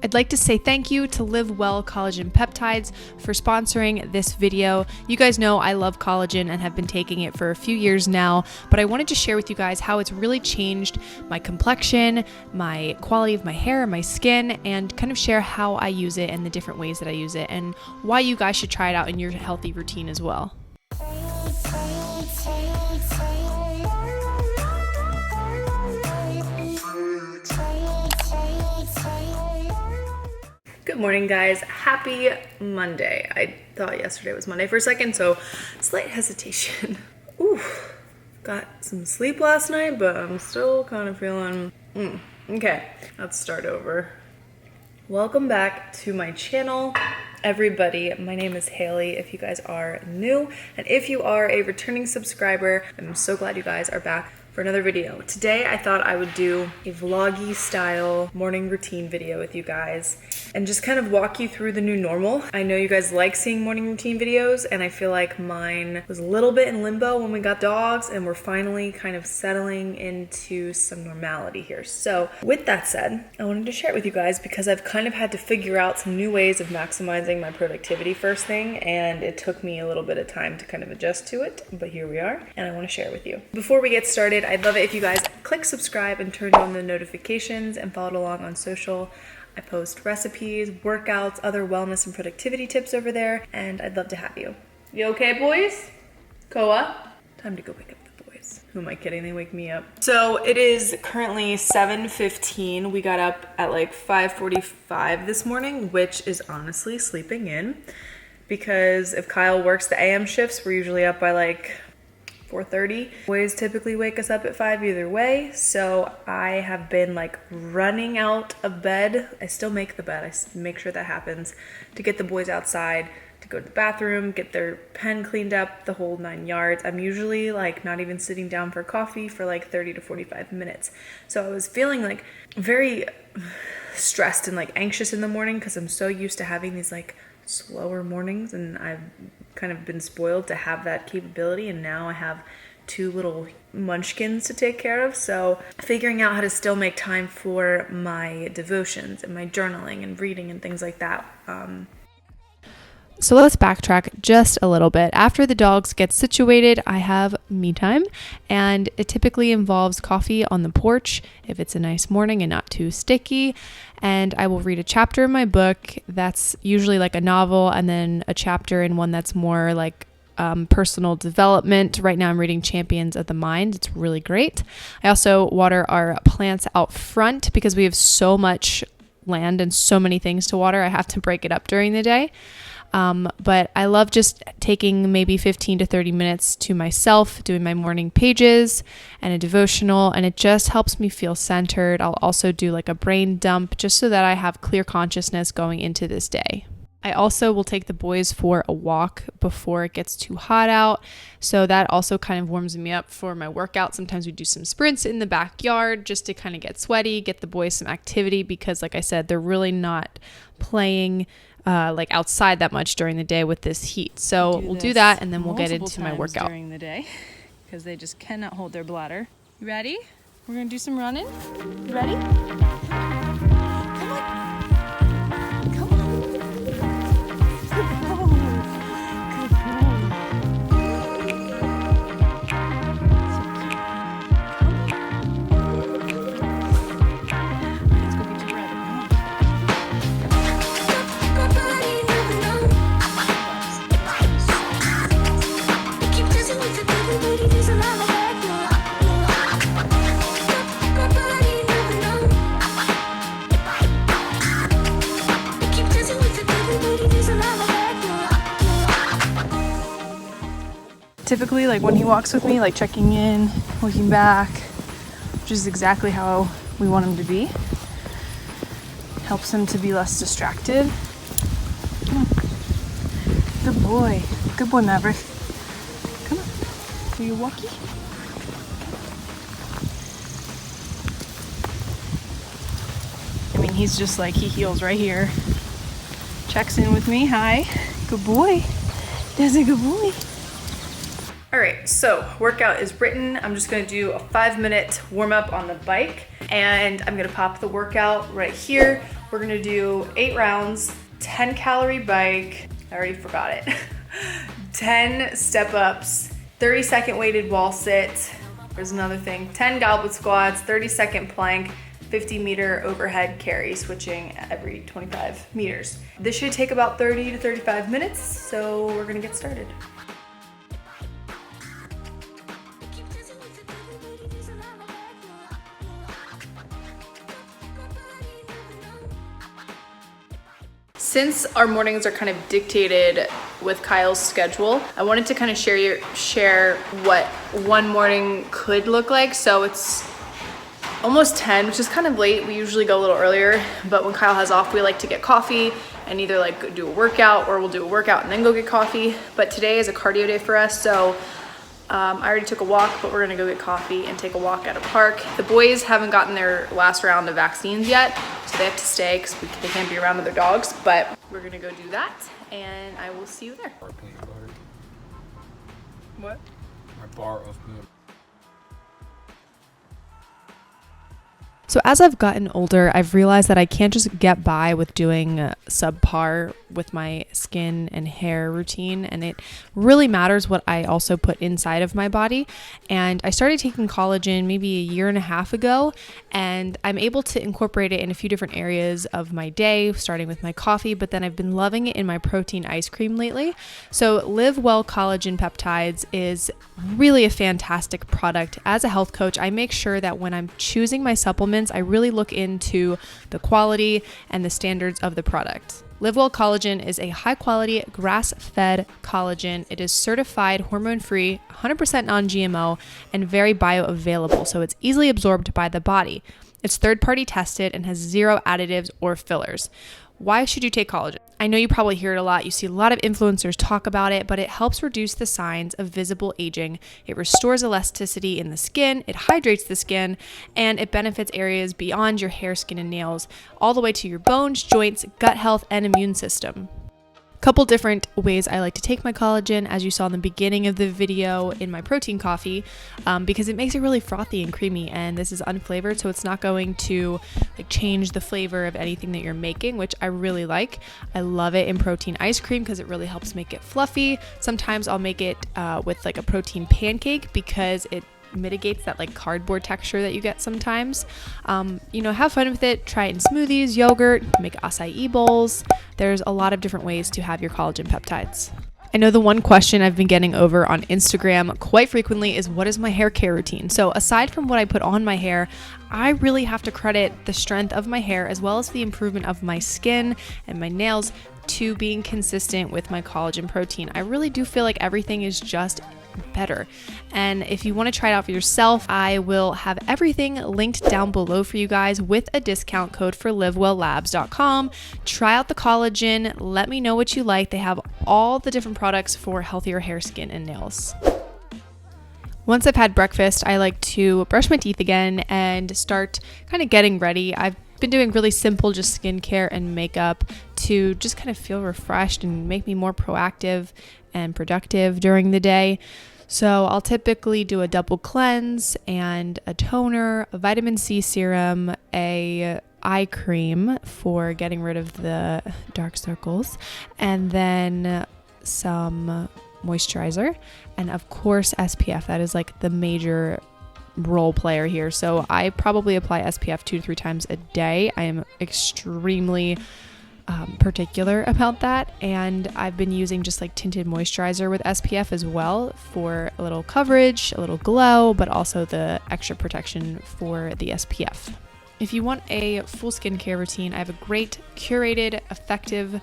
I'd like to say thank you to LiveWell Collagen Peptides for sponsoring this video. You guys know I love collagen and have been taking it for a few years now, but I wanted to share with you guys how it's really changed my complexion, my quality of my hair, my skin, and kind of share how I use it and the different ways that I use it and why you guys should try it out in your healthy routine as well. Good morning, guys. Happy Monday. I thought yesterday was Monday for a second, so slight hesitation. Ooh, got some sleep last night, but I'm still kind of feeling, okay, let's start over. Welcome back to my channel, everybody. My name is Haley, if you guys are new, and if you are a returning subscriber, I'm so glad you guys are back for another video. Today I thought I would do a vloggy style morning routine video with you guys and just kind of walk you through the new normal. I know you guys like seeing morning routine videos, and I feel like mine was a little bit in limbo when we got dogs, and we're finally kind of settling into some normality here. So with that said, I wanted to share it with you guys because I've kind of had to figure out some new ways of maximizing my productivity first thing, and it took me a little bit of time to kind of adjust to it, but here we are, and I want to share it with you. Before we get started, I'd love it if you guys click subscribe and turn on the notifications and followed along on social. I post recipes, workouts, other wellness and productivity tips over there, and I'd love to have you. You okay, boys? Koa? Time to go wake up the boys. Who am I kidding? They wake me up. So it is currently 7:15. We got up at like 5:45 this morning, which is honestly sleeping in, because if Kyle works the AM shifts, we're usually up by like 4:30. Boys typically wake us up at 5 either way, so I have been like running out of bed. I still make the bed, I make sure that happens, to get the boys outside, to go to the bathroom, get their pen cleaned up, the whole 9 yards. I'm usually like not even sitting down for coffee for like 30 to 45 minutes. So I was feeling like very stressed and like anxious in the morning because I'm so used to having these like slower mornings, and I've kind of been spoiled to have that capability, and now I have 2 little munchkins to take care of. So figuring out how to still make time for my devotions and my journaling and reading and things like that. So let's backtrack just a little bit. After the dogs get situated, I have me time, and it typically involves coffee on the porch if it's a nice morning and not too sticky. And I will read a chapter in my book that's usually like a novel, and then a chapter in one that's more like personal development. Right now I'm reading Champions of the Mind. It's really great. I also water our plants out front because we have so much land and so many things to water. I have to break it up during the day. But I love just taking maybe 15 to 30 minutes to myself, doing my morning pages and a devotional, and it just helps me feel centered. I'll also do like a brain dump just so that I have clear consciousness going into this day. I also will take the boys for a walk before it gets too hot out. So that also kind of warms me up for my workout. Sometimes we do some sprints in the backyard just to kind of get sweaty, get the boys some activity, because like I said, they're really not playing like outside that much during the day with this heat. So we'll do that, and then we'll get into my workout during the day because they just cannot hold their bladder. You ready? We're gonna do some running. You ready? Come on. Come on. Good boy. Good boy. Let's go get your brother. Typically, like when he walks with me, like checking in, looking back, which is exactly how we want him to be. Helps him to be less distracted. Come on. Good boy. Good boy, Maverick. Come on. Are you walkie? I mean, he's just like, he heals right here. Checks in with me. Hi. Good boy. That's a good boy. All right, so workout is written. I'm just gonna do a 5-minute warm up on the bike, and I'm gonna pop the workout right here. We're gonna do 8 rounds, 10 calorie bike, I already forgot it, 10 step ups, 30-second weighted wall sit, there's another thing, 10 goblet squats, 30-second plank, 50-meter overhead carry, switching every 25 meters. This should take about 30 to 35 minutes, so we're gonna get started. Since our mornings are kind of dictated with Kyle's schedule, I wanted to kind of share what one morning could look like. So it's almost 10, which is kind of late. We usually go a little earlier, but when Kyle has off, we like to get coffee and either like do a workout, or we'll do a workout and then go get coffee. But today is a cardio day for us, so I already took a walk, but we're gonna go get coffee and take a walk at a park. The boys haven't gotten their last round of vaccines yet, so they have to stay because they can't be around other dogs, but we're gonna go do that, and I will see you there. What? My bar of peanut. So as I've gotten older, I've realized that I can't just get by with doing subpar with my skin and hair routine, and it really matters what I also put inside of my body. And I started taking collagen maybe a year and a half ago, and I'm able to incorporate it in a few different areas of my day, starting with my coffee, but then I've been loving it in my protein ice cream lately. So LiveWell Collagen Peptides is really a fantastic product. As a health coach, I make sure that when I'm choosing my supplements, I really look into the quality and the standards of the product. LiveWell Collagen is a high-quality, grass-fed collagen. It is certified hormone-free, 100% non-GMO, and very bioavailable, so it's easily absorbed by the body. It's third-party tested and has 0 additives or fillers. Why should you take collagen? I know you probably hear it a lot. You see a lot of influencers talk about it, but it helps reduce the signs of visible aging. It restores elasticity in the skin, it hydrates the skin, and it benefits areas beyond your hair, skin, and nails, all the way to your bones, joints, gut health, and immune system. Couple different ways I like to take my collagen, as you saw in the beginning of the video, in my protein coffee, because it makes it really frothy and creamy, and this is unflavored, so it's not going to like change the flavor of anything that you're making, which I really like. I love it in protein ice cream because it really helps make it fluffy. Sometimes I'll make it with like a protein pancake because it mitigates that like cardboard texture that you get sometimes. Have fun with it. Try it in smoothies, yogurt, make acai bowls. There's a lot of different ways to have your collagen peptides. I know the one question I've been getting over on Instagram quite frequently is, what is my hair care routine? So aside from what I put on my hair, I really have to credit the strength of my hair as well as the improvement of my skin and my nails to being consistent with my collagen protein. I really do feel like everything is just better. And if you want to try it out for yourself, I will have everything linked down below for you guys with a discount code for livewelllabs.com. Try out the collagen. Let me know what you like. They have all the different products for healthier hair, skin, and nails. Once I've had breakfast, I like to brush my teeth again and start kind of getting ready. I've been doing really simple, just skincare and makeup to just kind of feel refreshed and make me more proactive and productive during the day. So I'll typically do a double cleanse and a toner, a vitamin C serum, a eye cream for getting rid of the dark circles, and then some moisturizer, and of course SPF. That is like the major role player here. So I probably apply SPF 2 to 3 times a day. I am extremely particular about that, and I've been using just like tinted moisturizer with SPF as well for a little coverage, a little glow, but also the extra protection for the SPF. If you want a full skincare routine, I have a great curated, effective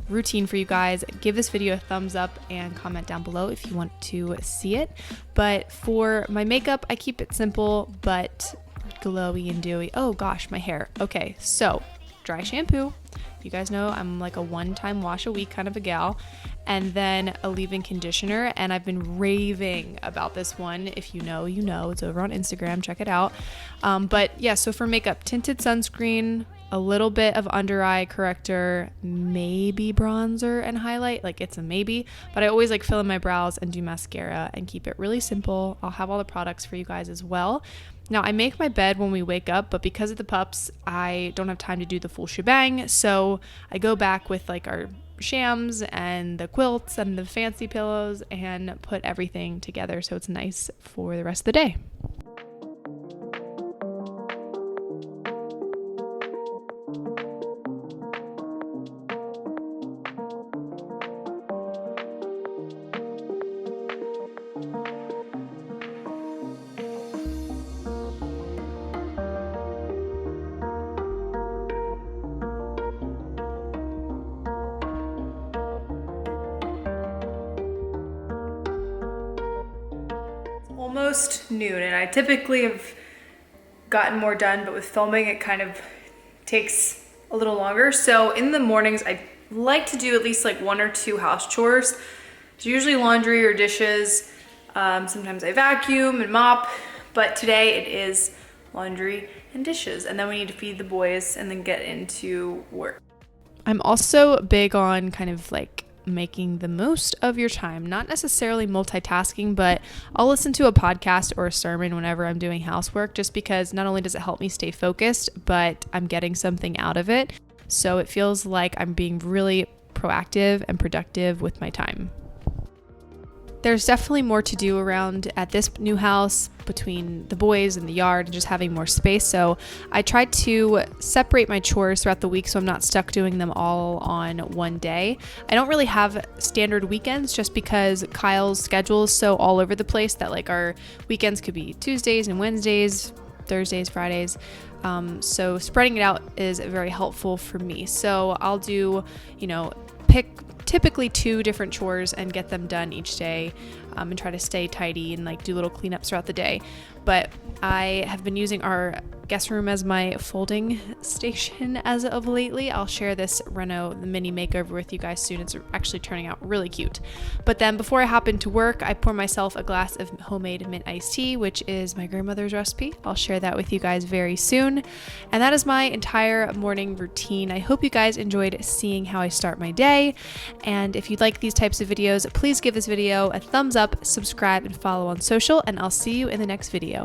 routine for you guys. Give this video a thumbs up and comment down below if you want to see it. But for my makeup, I keep it simple but glowy and dewy. Oh gosh, my hair. Okay, so dry shampoo. You guys know I'm like a one-time wash a week kind of a gal, and then a leave-in conditioner, and I've been raving about this one. If you know, you know. It's over on Instagram, check it out. But yeah, so for makeup, tinted sunscreen, a little bit of under eye corrector, maybe bronzer and highlight. Like, it's a maybe, but I always like fill in my brows and do mascara and keep it really simple. I'll have all the products for you guys as well. Now, I make my bed when we wake up, but because of the pups, I don't have time to do the full shebang. So I go back with like our shams and the quilts and the fancy pillows and put everything together so it's nice for the rest of the day. Almost noon, and I typically have gotten more done, but with filming it kind of takes a little longer. So in the mornings I like to do at least like 1 or 2 house chores. It's usually laundry or dishes. Sometimes I vacuum and mop, but today it is laundry and dishes, and then we need to feed the boys and then get into work. I'm also big on kind of like making the most of your time, not necessarily multitasking, but I'll listen to a podcast or a sermon whenever I'm doing housework, just because not only does it help me stay focused, but I'm getting something out of it. So it feels like I'm being really proactive and productive with my time. There's definitely more to do around at this new house between the boys and the yard and just having more space. So I tried to separate my chores throughout the week so I'm not stuck doing them all on one day. I don't really have standard weekends just because Kyle's schedule is so all over the place that like our weekends could be Tuesdays and Wednesdays, Thursdays, Fridays. So spreading it out is very helpful for me. So I'll do, pick typically 2 different chores and get them done each day, and try to stay tidy and like do little cleanups throughout the day. But I have been using our guest room as my folding station as of lately. I'll share this Reno the mini makeover with you guys soon. It's actually turning out really cute. But then before I hop into work, I pour myself a glass of homemade mint iced tea, which is my grandmother's recipe. I'll share that with you guys very soon. And that is my entire morning routine. I hope you guys enjoyed seeing how I start my day. And if you like these types of videos, please give this video a thumbs up, subscribe, and follow on social, and I'll see you in the next video.